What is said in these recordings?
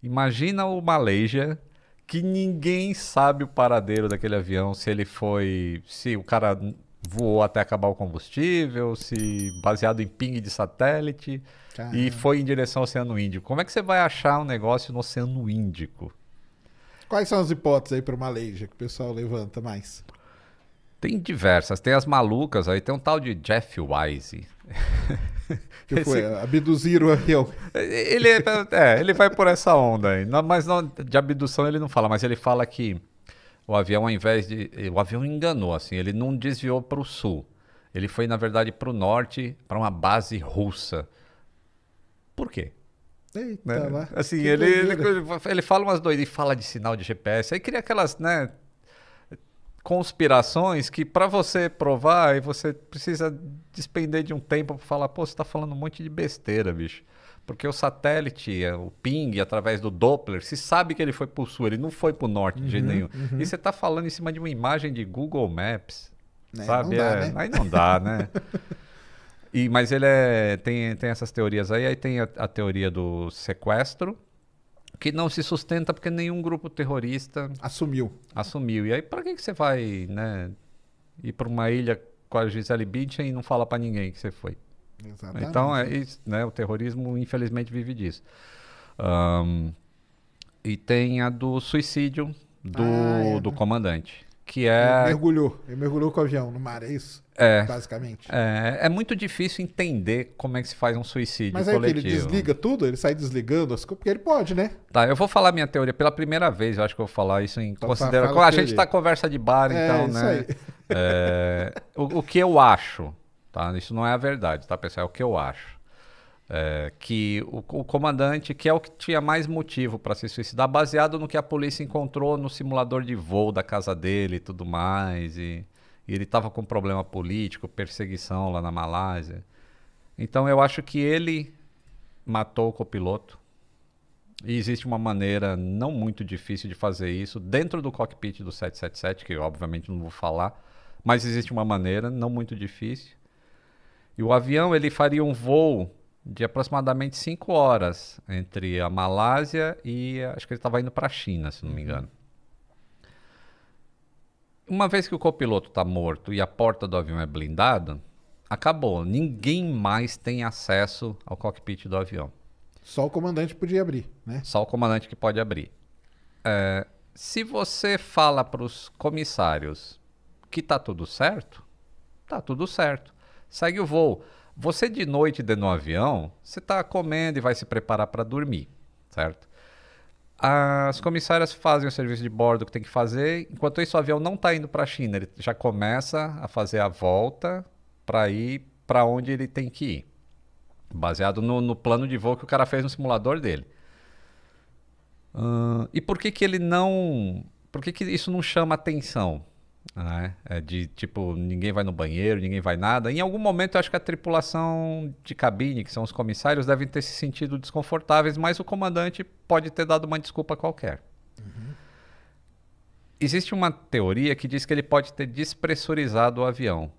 Imagina o Malaysia, que ninguém sabe o paradeiro daquele avião, se o cara voou até acabar o combustível, se baseado em ping de satélite e Caramba. foi em direção ao Oceano Índico. Como é que você vai achar um negócio no Oceano Índico? Quais são as hipóteses aí para Malaysia que o pessoal levanta mais? Tem diversas, tem as malucas, aí tem um tal de Jeff Wise. Que foi Esse, abduzir o avião. ele vai por essa onda aí. Mas não, de abdução ele não fala, mas ele fala que o avião, ao invés de. O avião enganou, assim, ele não desviou para o sul. Ele foi, na verdade, para o norte, para uma base russa. Por quê? Né? Eita lá. Assim, Que ele, ele, doideira. ele fala umas doidas, ele fala de sinal de GPS, aí cria aquelas, né, conspirações que para você provar, aí você precisa despender de um tempo para falar, pô, você tá falando um monte de besteira, bicho. Porque o satélite, o ping, através do Doppler, se sabe que ele foi pro sul, ele não foi pro norte de jeito nenhum. E você tá falando em cima de uma imagem de Google Maps, Né, não sabe? dá, né? Aí não dá, né? Mas ele tem essas teorias aí tem a teoria do sequestro, que não se sustenta porque nenhum grupo terrorista Assumiu. assumiu. E aí, para que você vai, né, ir para uma ilha com a Gisele Bündchen e não fala para ninguém que você foi? Então, Exatamente. isso, né, o terrorismo, infelizmente, vive disso. Ahn, e tem a do suicídio Ah, do né? comandante, que Ele é, mergulhou. Ele mergulhou com o avião no mar, é isso? é, Basicamente. é muito difícil entender como é que se faz um suicídio Mas aí o que? Ele coletivo. desliga tudo? Ele sai desligando as coisas? Porque ele pode, né? Tá, eu vou falar minha teoria pela primeira vez, eu acho que eu vou falar isso em Então consideração. fala a A gente teoria. tá conversa de bar, É, então, isso aí. né? O que eu acho, tá? Isso não é a verdade, tá, pessoal? É o que eu acho. Que o comandante, que é o que tinha mais motivo para se suicidar, baseado no que a polícia encontrou no simulador de voo da casa dele e tudo mais, e ele estava com problema político, perseguição lá na Malásia. Então eu acho que ele matou o copiloto. E existe uma maneira não muito difícil de fazer isso dentro do cockpit do 777, que eu obviamente não vou falar, mas existe uma maneira não muito difícil. E o avião ele faria um voo de aproximadamente 5 horas entre a Malásia e acho que ele estava indo para a China, se não me engano. Uma vez que o copiloto está morto e a porta do avião é blindada, acabou. Ninguém mais tem acesso ao cockpit do avião. Só o comandante podia abrir, né? Só o comandante que pode abrir. Se você fala para os comissários que tá tudo certo, tá tudo certo. Segue o voo. Você de noite dentro do avião, você tá comendo e vai se preparar para dormir, certo? As comissárias fazem o serviço de bordo que tem que fazer. Enquanto isso, o avião não está indo para a China. Ele já começa a fazer a volta para ir para onde ele tem que ir. Baseado no plano de voo que o cara fez no simulador dele. E por que que ele não... Por que que isso não chama atenção? Né? É de tipo, ninguém vai no banheiro, ninguém vai nada. Em algum momento eu acho que a tripulação de cabine, que são os comissários, devem ter se sentido desconfortáveis, mas o comandante pode ter dado uma desculpa qualquer. Existe uma teoria que diz que ele pode ter despressurizado o avião.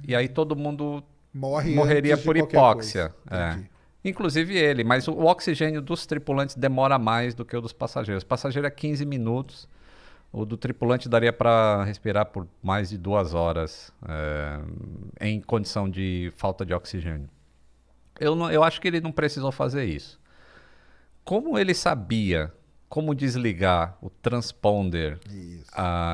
E aí todo mundo Morre morreria antes de por qualquer hipóxia. coisa. Entendi. Inclusive ele, mas o oxigênio dos tripulantes demora mais do que o dos passageiros. O passageiro é 15 minutos, o do tripulante daria para respirar por mais de 2 horas em condição de falta de oxigênio. Eu acho que ele não precisou fazer isso. Como ele sabia como desligar o transponder Isso.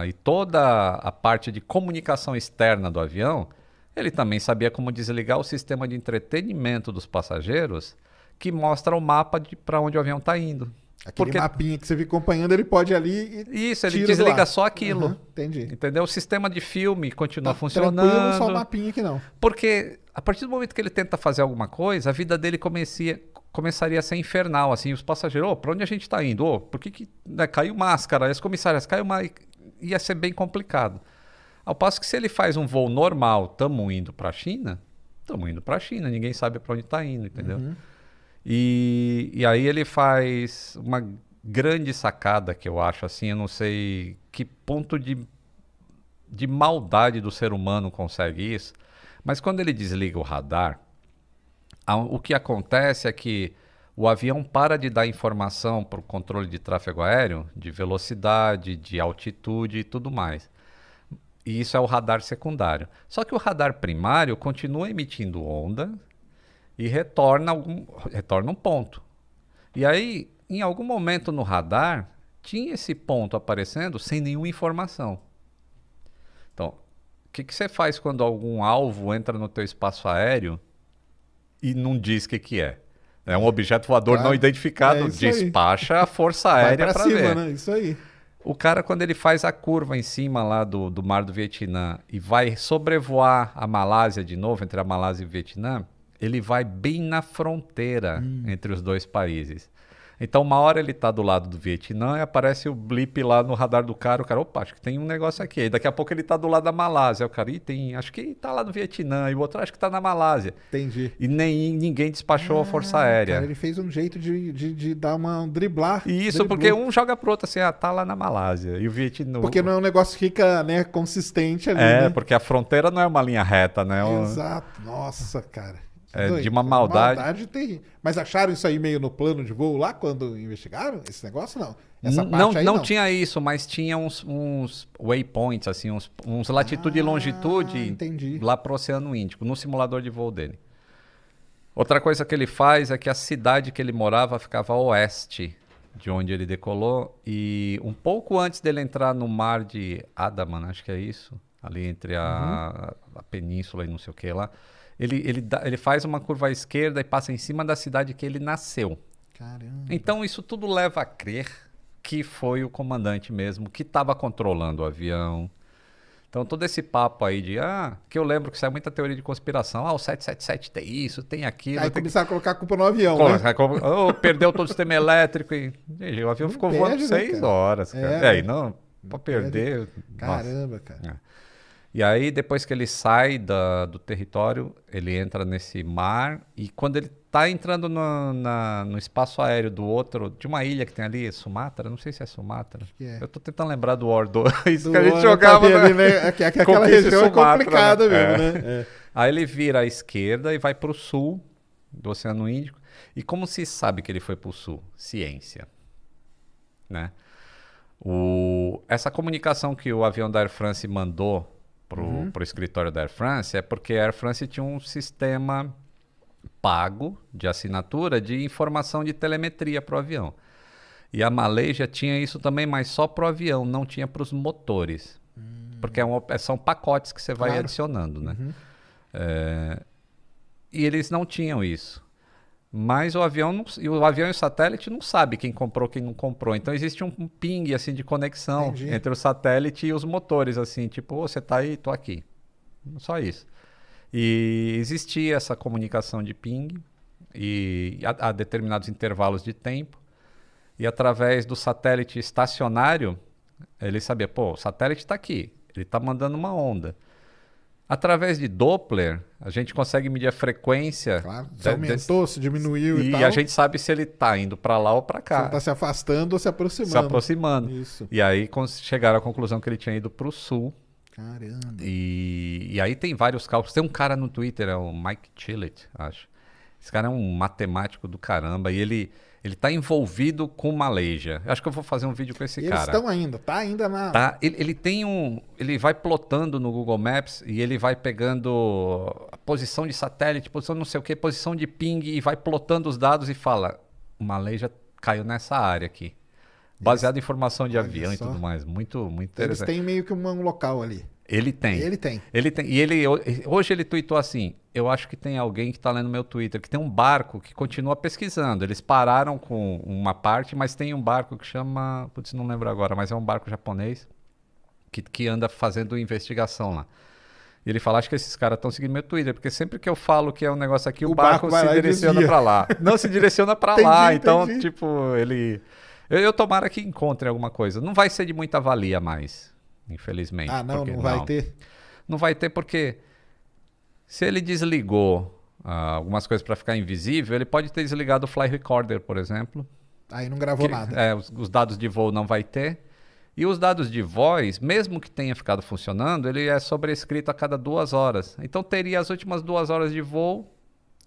e toda a parte de comunicação externa do avião, ele também sabia como desligar o sistema de entretenimento dos passageiros, que mostra o mapa para onde o avião está indo. Aquele Porque mapinha que você fica acompanhando, ele pode ir ali e isso, ele tira do desliga ar. só aquilo. Entendi. Entendeu? O sistema de filme continua Tá tranquilo, só o funcionando. mapinha que não. Porque a partir do momento que ele tenta fazer alguma coisa, a vida dele começaria a ser infernal. Assim, os passageiros, para onde a gente está indo? Por que né, caiu máscara? As comissárias, caiu uma... Ia ser bem complicado. Ao passo que se ele faz um voo normal, estamos indo para a China, ninguém sabe para onde está indo, entendeu? E aí ele faz uma grande sacada que eu acho assim, eu não sei que ponto de maldade do ser humano consegue isso, mas quando ele desliga o radar, o que acontece é que o avião para de dar informação para o controle de tráfego aéreo, de velocidade, de altitude e tudo mais. E isso é o radar secundário. Só que o radar primário continua emitindo onda e retorna um ponto. E aí, em algum momento no radar, tinha esse ponto aparecendo sem nenhuma informação. Então, o que você faz quando algum alvo entra no teu espaço aéreo e não diz o que é? É um objeto voador não identificado, despacha a Força Aérea para ver. Né? Isso aí. O cara, quando ele faz a curva em cima lá do Mar do Vietnã e vai sobrevoar a Malásia de novo, entre a Malásia e o Vietnã, ele vai bem na fronteira entre os dois países. Então, uma hora ele está do lado do Vietnã e aparece o blip lá no radar do cara. O cara, opa, acho que tem um negócio aqui. Aí daqui a pouco ele está do lado da Malásia. O cara, acho que está lá no Vietnã. E o outro, acho que está na Malásia. Entendi. E ninguém despachou a Força Aérea. Cara, ele fez um jeito de dar um driblar. Isso, porque um joga pro outro assim, tá lá na Malásia. E o Vietnã... Porque não é um negócio que fica, né, consistente ali, né? Porque a fronteira não é uma linha reta, né? Exato. Nossa, cara. De uma maldade. Mas acharam isso aí meio no plano de voo lá quando investigaram esse negócio? Não. Essa parte aí não tinha isso, mas tinha uns waypoints, assim, uns latitude e longitude lá pro Oceano Índico, no simulador de voo dele. Outra coisa que ele faz é que a cidade que ele morava ficava a oeste de onde ele decolou. E um pouco antes dele entrar no mar de Andaman, acho que é isso, ali entre a península e não sei o que lá. Ele faz uma curva à esquerda e passa em cima da cidade que ele nasceu. Caramba. Então isso tudo leva a crer que foi o comandante mesmo que estava controlando o avião. Então todo esse papo aí que eu lembro que saiu muita teoria de conspiração. O 777 tem isso, tem aquilo. Aí começaram a colocar a culpa no avião, né? Perdeu todo o sistema elétrico. E o avião ficou voando 6 horas, cara. E aí, pra perder... Caramba, cara. E aí, depois que ele sai do território, ele entra nesse mar. E quando ele tá entrando no espaço aéreo de uma ilha que tem ali, Sumatra, não sei se é Sumatra. Eu tô tentando lembrar do War 2 que a gente jogava. Ali, né? Aquela região é complicada mesmo, né? Aí ele vira à esquerda e vai pro sul do Oceano Índico. E como se sabe que ele foi pro sul? Ciência. Né? Essa comunicação que o avião da Air France mandou pro escritório da Air France é porque a Air France tinha um sistema pago de assinatura de informação de telemetria para o avião. E a Malaysia tinha isso também, mas só para o avião, não tinha para os motores. Porque são pacotes que você vai adicionando, né? E eles não tinham isso. Mas o avião e o satélite não sabe quem comprou, quem não comprou. Então existe um ping assim de conexão entre o satélite e os motores, assim, tipo, você tá aí, tô aqui. Só isso. E existia essa comunicação de ping e a determinados intervalos de tempo. E através do satélite estacionário, ele sabia, o satélite está aqui, ele está mandando uma onda. Através de Doppler, a gente consegue medir a frequência. Claro, se aumentou, se diminuiu e tal. E a gente sabe se ele está indo para lá ou para cá. Se ele está se afastando ou se aproximando. Se aproximando. Isso. E aí chegaram à conclusão que ele tinha ido para o sul. Caramba. E aí tem vários cálculos. Tem um cara no Twitter, é o Mike Chillett, acho. Esse cara é um matemático do caramba e ele está envolvido com Malaysia. Acho que eu vou fazer um vídeo com esse cara. Eles estão ainda, tá ainda na... Tá, ele vai plotando no Google Maps e ele vai pegando a posição de satélite, posição não sei o que, posição de ping e vai plotando os dados e fala, o Malaysia caiu nessa área aqui. Baseado em informação de avião e tudo mais. Muito, muito interessante. Eles têm meio que um local ali. Ele tem. E hoje ele tweetou assim, eu acho que tem alguém que está lendo meu Twitter, que tem um barco que continua pesquisando. Eles pararam com uma parte, mas tem um barco que chama... Putz, não lembro agora, mas é um barco japonês que anda fazendo investigação lá. E ele fala, acho que esses caras estão seguindo meu Twitter, porque sempre que eu falo que é um negócio aqui, o barco se direciona para lá. Não, se direciona para lá. Então, tipo, ele... Eu tomara que encontre alguma coisa. Não vai ser de muita valia mais, infelizmente. Não vai ter? Não vai ter porque se ele desligou algumas coisas para ficar invisível, ele pode ter desligado o Fly Recorder, por exemplo. Aí não gravou nada. Os dados de voo não vai ter. E os dados de voz, mesmo que tenha ficado funcionando, ele é sobrescrito a cada 2 horas. Então teria as últimas 2 horas de voo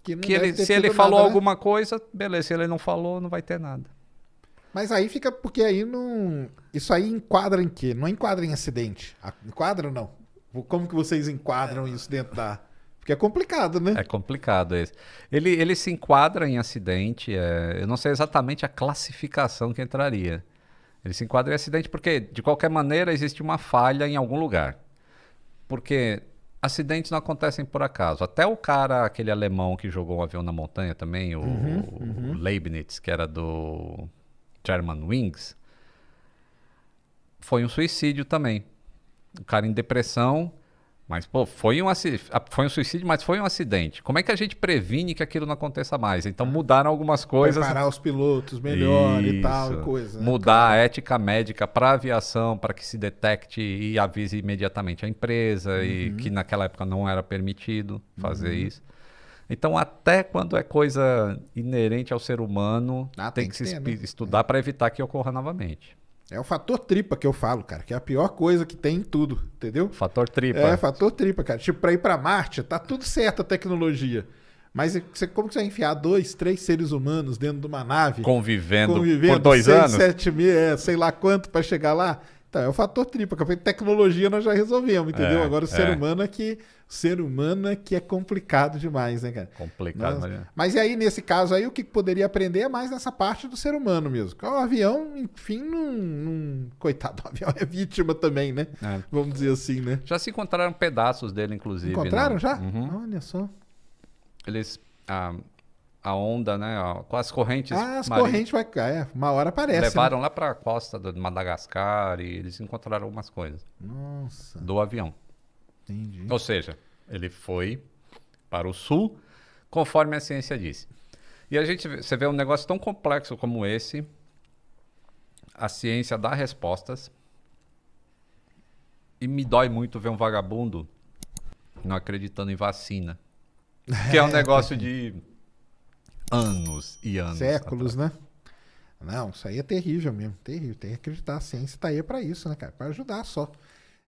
Que não Que deve ele, ter se ele tido falou nada, né? alguma coisa, beleza. Se ele não falou, não vai ter nada. Mas aí fica, porque aí não... Isso aí enquadra em quê? Não enquadra em acidente. Enquadra ou não? Como que vocês enquadram isso dentro da... Porque é complicado, né? É complicado esse. Ele se enquadra em acidente. Eu não sei exatamente a classificação que entraria. Ele se enquadra em acidente porque, de qualquer maneira, existe uma falha em algum lugar. Porque acidentes não acontecem por acaso. Até o cara, aquele alemão que jogou um avião na montanha também, o Leibniz, que era do Germanwings, foi um suicídio também. O cara em depressão, mas pô, foi um suicídio, mas foi um acidente. Como é que a gente previne que aquilo não aconteça mais? Então mudaram algumas coisas. Preparar os pilotos melhor e tal, e Isso. coisa. Né? Mudar a ética médica para a aviação, para que se detecte e avise imediatamente a empresa, e que naquela época não era permitido fazer isso. Então, até quando é coisa inerente ao ser humano, tem que se ter, né? estudar para evitar que ocorra novamente. É o fator tripa que eu falo, cara, que é a pior coisa que tem em tudo, entendeu? Fator tripa. É, fator tripa, cara. Tipo, pra ir pra Marte, tá tudo certo a tecnologia. Mas como que você vai enfiar 2, 3 seres humanos dentro de uma nave? Convivendo por 2 6, anos? 7 mil, sei lá quanto pra chegar lá? Então, é o fator tripa. Que a tecnologia nós já resolvemos, entendeu? Agora o ser humano é que é complicado demais, né, cara? Complicado, mas e aí, nesse caso aí, o que poderia aprender é mais nessa parte do ser humano mesmo. O avião, enfim, coitado, o avião é vítima também, né? Vamos dizer assim, né? Já se encontraram pedaços dele, inclusive. Encontraram né? já? Olha só. Eles... A onda, né? Com as correntes as correntes vai cair. Uma hora aparece. Levaram lá para a costa de Madagascar e eles encontraram algumas coisas. Nossa. Do avião. Entendi. Ou seja, ele foi para o sul, conforme a ciência disse. E você vê um negócio tão complexo como esse, a ciência dá respostas, e me dói muito ver um vagabundo não acreditando em vacina. Que é um negócio de anos e anos. Séculos, né? Não, isso aí é terrível mesmo. Terrível. Tem que acreditar. A ciência tá aí pra isso, né, cara? Pra ajudar só.